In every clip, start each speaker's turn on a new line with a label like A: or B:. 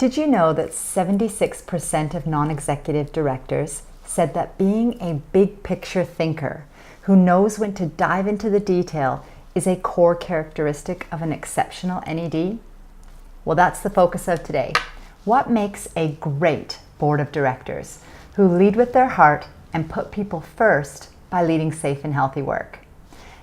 A: Did you know that 76% of non-executive directors said that being a big picture thinker who knows when to dive into the detail is a core characteristic of an exceptional NED? Well, that's the focus of today. What makes a great board of directors who lead with their heart and put people first by leading safe and healthy work?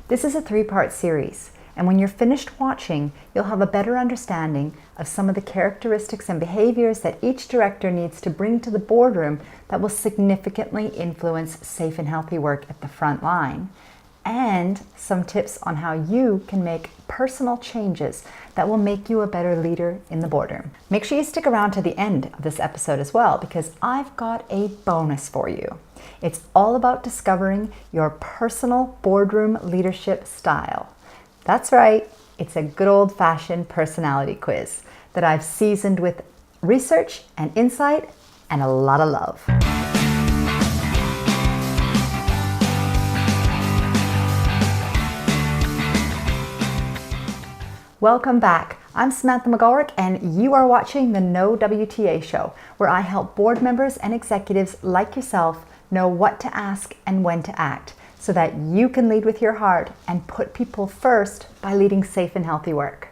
A: This is a 3-part series, and when you're finished watching, you'll have a better understanding of some of the characteristics and behaviors that each director needs to bring to the boardroom that will significantly influence safe and healthy work at the front line, and some tips on how you can make personal changes that will make you a better leader in the boardroom. Make sure you stick around to the end of this episode as well, because I've got a bonus for you. It's all about discovering your personal boardroom leadership style. That's right, it's a good old-fashioned personality quiz that I've seasoned with research and insight and a lot of love. Welcome back. I'm Samantha McGolrick, and you are watching the No WTA Show, where I help board members and executives like yourself know what to ask and when to act, so that you can lead with your heart and put people first by leading safe and healthy work.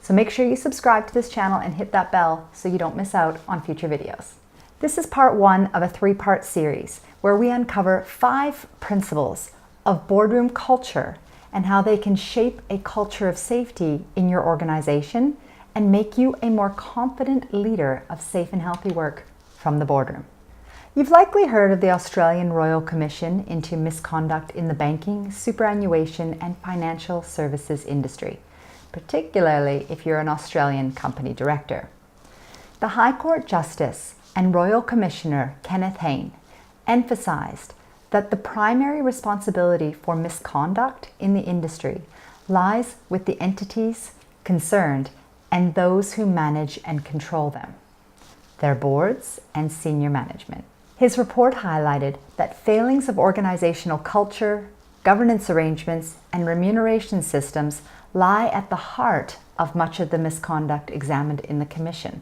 A: So make sure you subscribe to this channel and hit that bell so you don't miss out on future videos. This is part 1 of a 3-part series where we uncover 5 principles of boardroom culture and how they can shape a culture of safety in your organization and make you a more confident leader of safe and healthy work from the boardroom. You've likely heard of the Australian Royal Commission into Misconduct in the Banking, Superannuation and Financial Services Industry, particularly if you're an Australian company director. The High Court Justice and Royal Commissioner Kenneth Hayne emphasized that the primary responsibility for misconduct in the industry lies with the entities concerned and those who manage and control them, their boards and senior management. His report highlighted that failings of organizational culture, governance arrangements, and remuneration systems lie at the heart of much of the misconduct examined in the Commission.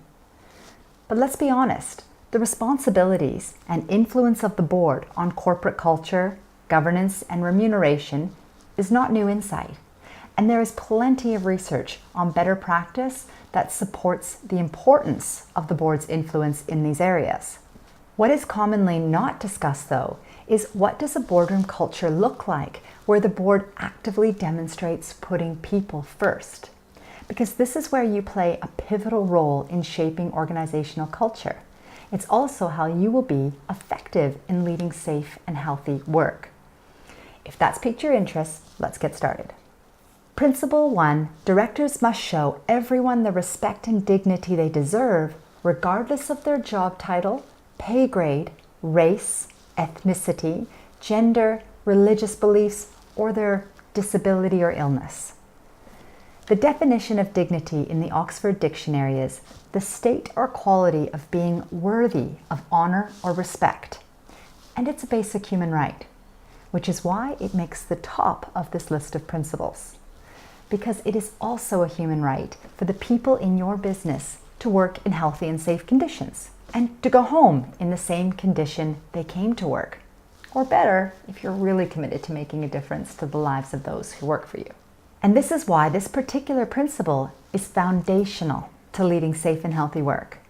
A: But let's be honest, the responsibilities and influence of the board on corporate culture, governance, and remuneration is not new insight, and there is plenty of research on better practice that supports the importance of the board's influence in these areas. What is commonly not discussed, though, is what does a boardroom culture look like where the board actively demonstrates putting people first? Because this is where you play a pivotal role in shaping organizational culture. It's also how you will be effective in leading safe and healthy work. If that's piqued your interest, let's get started. Principle 1, directors must show everyone the respect and dignity they deserve, regardless of their job title, pay grade, race, ethnicity, gender, religious beliefs, or their disability or illness. The definition of dignity in the Oxford Dictionary is the state or quality of being worthy of honor or respect. And it's a basic human right, which is why it makes the top of this list of principles. Because it is also a human right for the people in your business to work in healthy and safe conditions, and to go home in the same condition they came to work. Or better, if you're really committed to making a difference to the lives of those who work for you. And this is why this particular principle is foundational to leading safe and healthy work.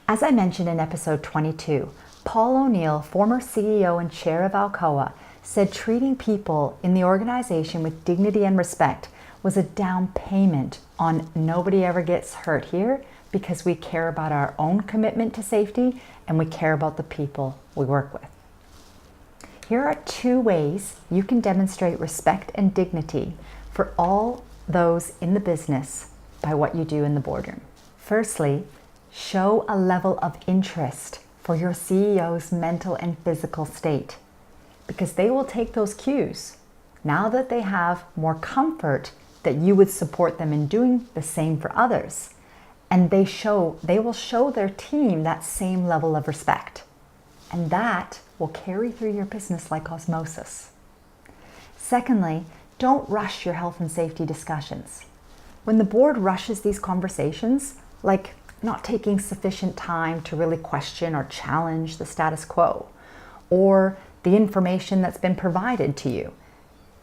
A: As I mentioned in episode 22, Paul O'Neill, former CEO and chair of Alcoa, said treating people in the organization with dignity and respect was a down payment on nobody ever gets hurt here, because we care about our own commitment to safety and we care about the people we work with. Here are 2 ways you can demonstrate respect and dignity for all those in the business by what you do in the boardroom. Firstly, show a level of interest for your CEO's mental and physical state, because they will take those cues now that they have more comfort that you would support them in doing the same for others. And they will show their team that same level of respect. And that will carry through your business like osmosis. Secondly, don't rush your health and safety discussions. When the board rushes these conversations, like not taking sufficient time to really question or challenge the status quo, or the information that's been provided to you,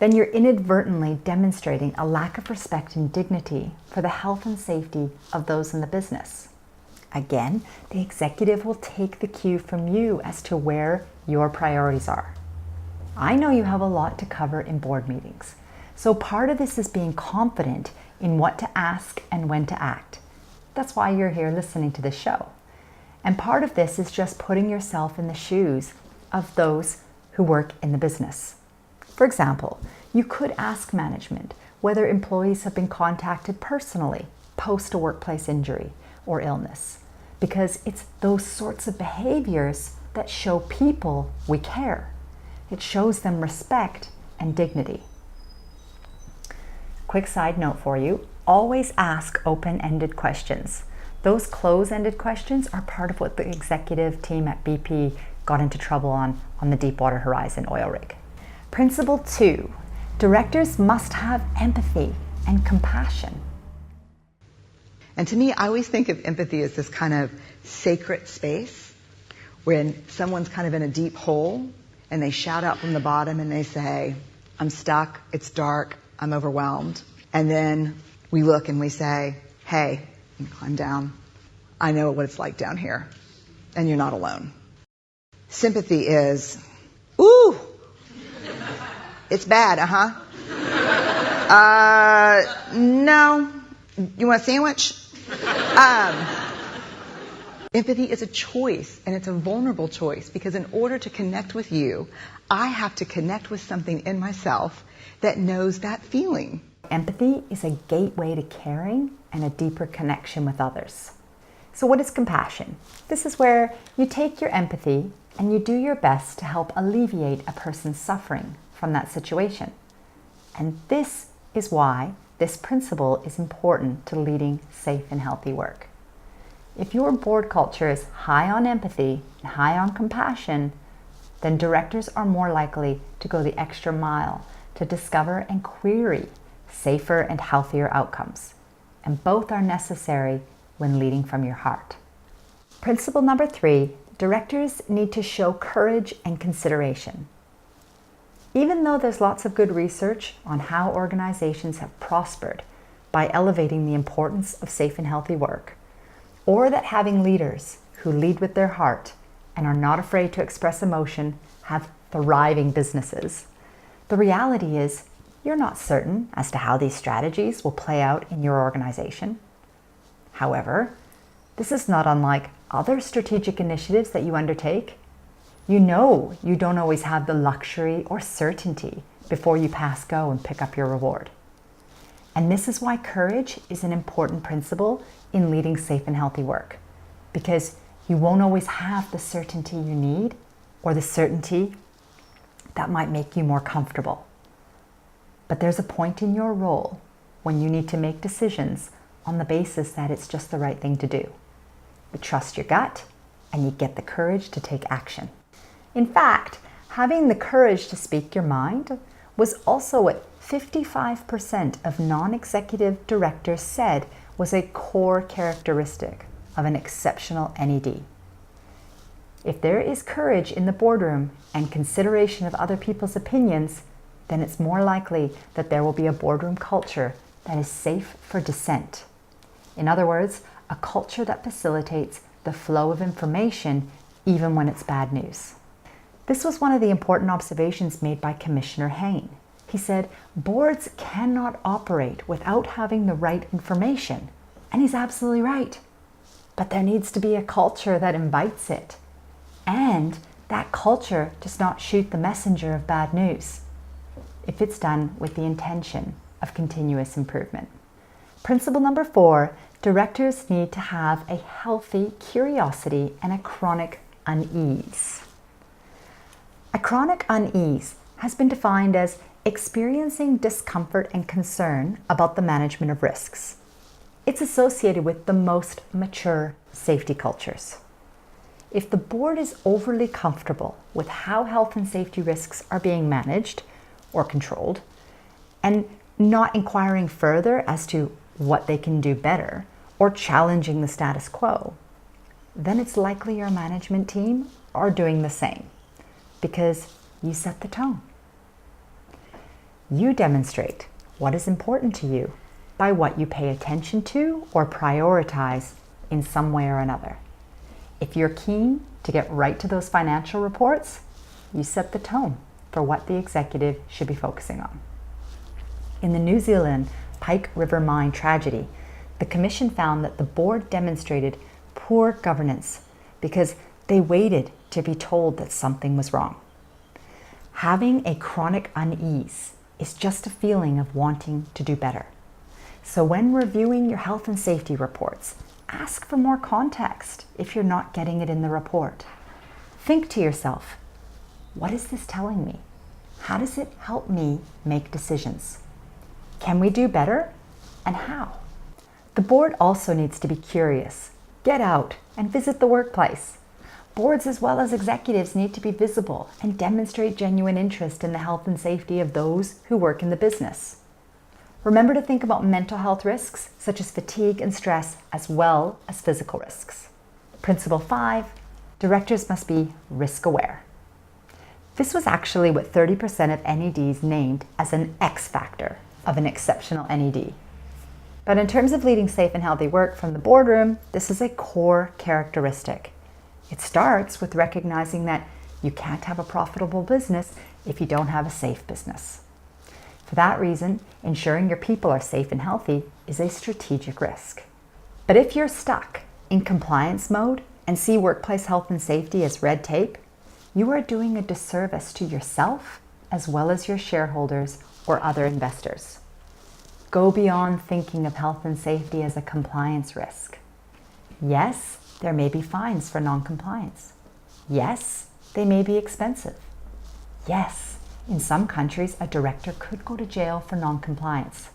A: then you're inadvertently demonstrating a lack of respect and dignity for the health and safety of those in the business. Again, the executive will take the cue from you as to where your priorities are. I know you have a lot to cover in board meetings, so part of this is being confident in what to ask and when to act. That's why you're here listening to this show. And part of this is just putting yourself in the shoes of those who work in the business. For example, you could ask management whether employees have been contacted personally post a workplace injury or illness, because it's those sorts of behaviors that show people we care. It shows them respect and dignity. Quick side note for you, always ask open-ended questions. Those close-ended questions are part of what the executive team at BP got into trouble on the Deepwater Horizon oil rig. Principle 2, directors must have empathy and compassion.
B: And to me, I always think of empathy as this kind of sacred space when someone's kind of in a deep hole and they shout out from the bottom and they say, I'm stuck, it's dark, I'm overwhelmed. And then we look and we say, hey, you climb down. I know what it's like down here, and you're not alone. Sympathy is, ooh, it's bad, no. You want a sandwich? Empathy is a choice, and it's a vulnerable choice, because in order to connect with you, I have to connect with something in myself that knows that feeling.
A: Empathy is a gateway to caring and a deeper connection with others. So what is compassion? This is where you take your empathy and you do your best to help alleviate a person's suffering from that situation. And this is why this principle is important to leading safe and healthy work. If your board culture is high on empathy and high on compassion, then directors are more likely to go the extra mile to discover and query safer and healthier outcomes. And both are necessary when leading from your heart. Principle number 3, directors need to show courage and consideration. Even though there's lots of good research on how organizations have prospered by elevating the importance of safe and healthy work, or that having leaders who lead with their heart and are not afraid to express emotion have thriving businesses, the reality is you're not certain as to how these strategies will play out in your organization. However, this is not unlike other strategic initiatives that you undertake. You know you don't always have the luxury or certainty before you pass go and pick up your reward. And this is why courage is an important principle in leading safe and healthy work, because you won't always have the certainty you need or the certainty that might make you more comfortable. But there's a point in your role when you need to make decisions on the basis that it's just the right thing to do. You trust your gut and you get the courage to take action. In fact, having the courage to speak your mind was also what 55% of non-executive directors said was a core characteristic of an exceptional NED. If there is courage in the boardroom and consideration of other people's opinions, then it's more likely that there will be a boardroom culture that is safe for dissent. In other words, a culture that facilitates the flow of information even when it's bad news. This was one of the important observations made by Commissioner Hayne. He said, boards cannot operate without having the right information. And he's absolutely right. But there needs to be a culture that invites it. And that culture does not shoot the messenger of bad news, if it's done with the intention of continuous improvement. Principle number 4, directors need to have a healthy curiosity and a chronic unease. A chronic unease has been defined as experiencing discomfort and concern about the management of risks. It's associated with the most mature safety cultures. If the board is overly comfortable with how health and safety risks are being managed or controlled, and not inquiring further as to what they can do better, or challenging the status quo, then it's likely your management team are doing the same because you set the tone. You demonstrate what is important to you by what you pay attention to or prioritize in some way or another. If you're keen to get right to those financial reports, you set the tone for what the executive should be focusing on. In the New Zealand Pike River Mine tragedy, the Commission found that the board demonstrated poor governance because they waited to be told that something was wrong. Having a chronic unease is just a feeling of wanting to do better. So when reviewing your health and safety reports, ask for more context if you're not getting it in the report. Think to yourself, what is this telling me? How does it help me make decisions? Can we do better? And how? The board also needs to be curious. Get out and visit the workplace. Boards as well as executives need to be visible and demonstrate genuine interest in the health and safety of those who work in the business. Remember to think about mental health risks such as fatigue and stress as well as physical risks. Principle 5, directors must be risk aware. This was actually what 30% of NEDs named as an X factor of an exceptional NED. But in terms of leading safe and healthy work from the boardroom, this is a core characteristic. It starts with recognizing that you can't have a profitable business if you don't have a safe business. For that reason, ensuring your people are safe and healthy is a strategic risk. But if you're stuck in compliance mode and see workplace health and safety as red tape, you are doing a disservice to yourself as well as your shareholders or other investors. Go beyond thinking of health and safety as a compliance risk. Yes, there may be fines for non-compliance. Yes, they may be expensive. Yes, in some countries, a director could go to jail for non-compliance.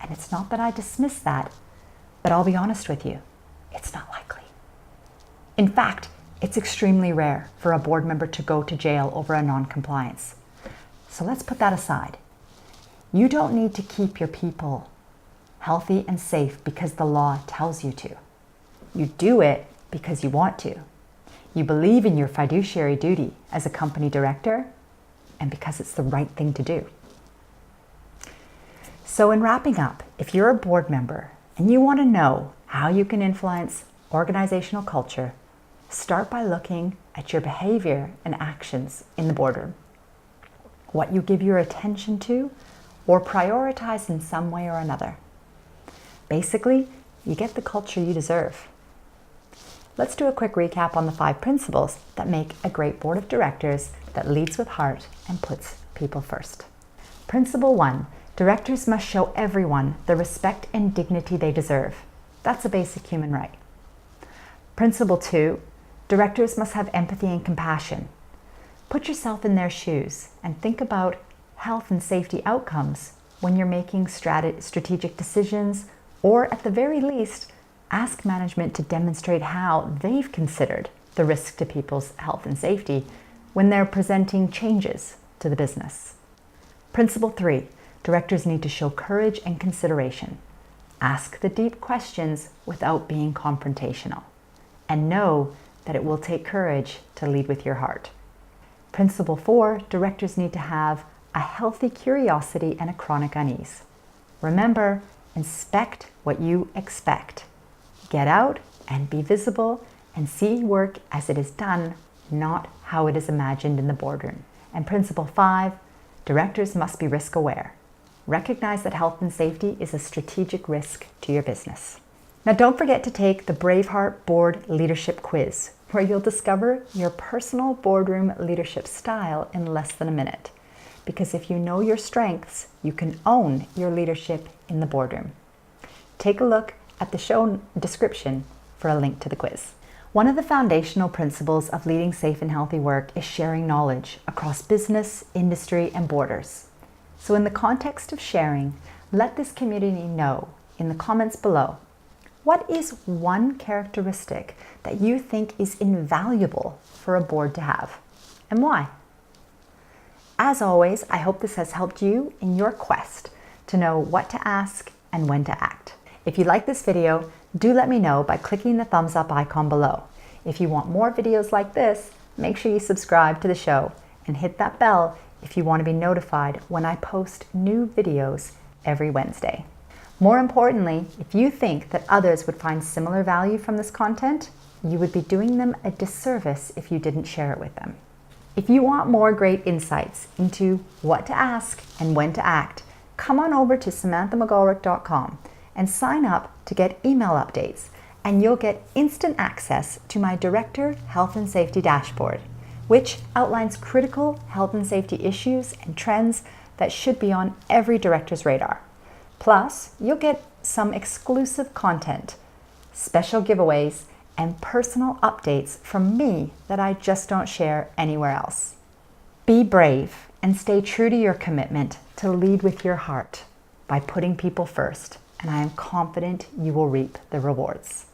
A: And it's not that I dismiss that, but I'll be honest with you, it's not likely. In fact, it's extremely rare for a board member to go to jail over a non-compliance. So let's put that aside. You don't need to keep your people healthy and safe because the law tells you to. You do it because you want to. You believe in your fiduciary duty as a company director and because it's the right thing to do. So in wrapping up, if you're a board member and you want to know how you can influence organizational culture, start by looking at your behavior and actions in the boardroom. What you give your attention to or prioritize in some way or another. Basically, you get the culture you deserve. Let's do a quick recap on the 5 principles that make a great board of directors that leads with heart and puts people first. Principle 1, directors must show everyone the respect and dignity they deserve. That's a basic human right. Principle 2, directors must have empathy and compassion. Put yourself in their shoes and think about health and safety outcomes when you're making strategic decisions, or at the very least, ask management to demonstrate how they've considered the risk to people's health and safety when they're presenting changes to the business. Principle 3, directors need to show courage and consideration. Ask the deep questions without being confrontational, and know that it will take courage to lead with your heart. Principle 4, directors need to have a healthy curiosity and a chronic unease. Remember, inspect what you expect. Get out and be visible and see work as it is done, not how it is imagined in the boardroom. And principle 5, directors must be risk aware. Recognize that health and safety is a strategic risk to your business. Now don't forget to take the Braveheart Board Leadership Quiz, where you'll discover your personal boardroom leadership style in less than a minute. Because if you know your strengths, you can own your leadership in the boardroom. Take a look at the show description for a link to the quiz. One of the foundational principles of leading safe and healthy work is sharing knowledge across business, industry, and borders. So in the context of sharing, let this community know in the comments below, what is one characteristic that you think is invaluable for a board to have, and why? As always, I hope this has helped you in your quest to know what to ask and when to act. If you like this video, Do let me know by clicking the thumbs up icon below. If you want more videos like this, make sure you subscribe to the show and hit that bell if you want to be notified when I post new videos every Wednesday. More importantly, if you think that others would find similar value from this content, you would be doing them a disservice if you didn't share it with them. If you want more great insights into what to ask and when to act, come on over to SamanthaMcGolrick.com and sign up to get email updates, and you'll get instant access to my Director Health and Safety Dashboard, which outlines critical health and safety issues and trends that should be on every director's radar. Plus, you'll get some exclusive content, special giveaways, and personal updates from me that I just don't share anywhere else. Be brave and stay true to your commitment to lead with your heart by putting people first, and I am confident you will reap the rewards.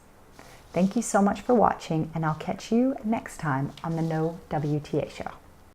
A: Thank you so much for watching, and I'll catch you next time on the No WTA Show.